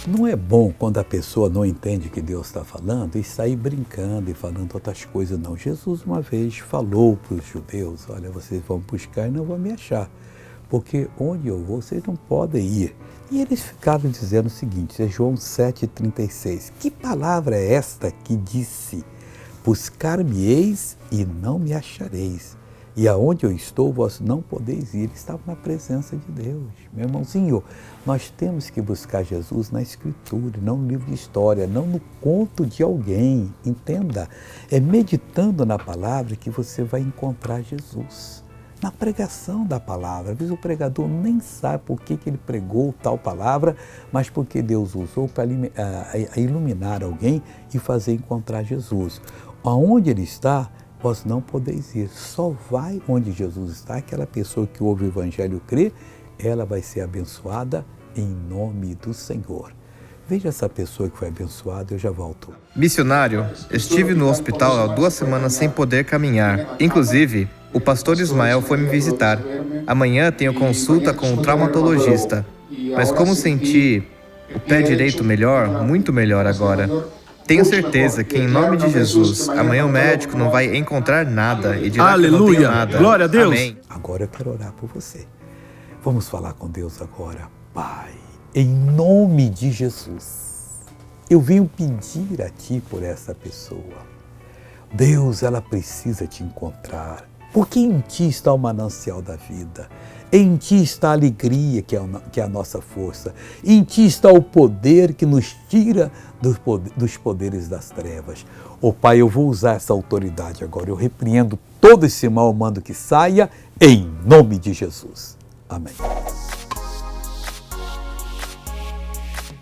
Não é bom quando a pessoa não entende o que Deus está falando e sair brincando e falando outras coisas, não. Jesus uma vez falou para os judeus, olha, vocês vão buscar e não vão me achar, porque onde eu vou, vocês não podem ir. E eles ficaram dizendo o seguinte, é João 7,36, que palavra é esta que disse, buscar-me-eis e não me achareis, e aonde eu estou, vós não podeis ir. Ele estava na presença de Deus. Meu irmãozinho, nós temos que buscar Jesus na Escritura, não no livro de história, não no conto de alguém, entenda? É meditando na palavra que você vai encontrar Jesus. Na pregação da palavra, às vezes o pregador nem sabe por que ele pregou tal palavra, mas porque Deus usou para iluminar alguém e fazer encontrar Jesus. Aonde ele está, vós não podeis ir. Só vai onde Jesus está, aquela pessoa que ouve o Evangelho e crê, ela vai ser abençoada em nome do Senhor. Veja essa pessoa que foi abençoada, eu já volto. Missionário, estive no hospital há 2 semanas sem poder caminhar. Inclusive, o pastor Ismael foi me visitar. Amanhã tenho consulta com o traumatologista. Mas como senti o pé direito melhor, muito melhor agora. Tenho certeza que, em nome de Jesus, amanhã o médico não vai encontrar nada e dirá que eu não tenho nada. Glória a Deus! Amém. Agora eu quero orar por você. Vamos falar com Deus agora. Pai, em nome de Jesus, eu venho pedir a Ti por essa pessoa. Deus, ela precisa Te encontrar, porque em Ti está o manancial da vida. Em Ti está a alegria, que é a nossa força. Em Ti está o poder que nos tira dos poderes das trevas. Ó Pai, eu vou usar essa autoridade agora. Eu repreendo todo esse mal, mando que saia, em nome de Jesus. Amém.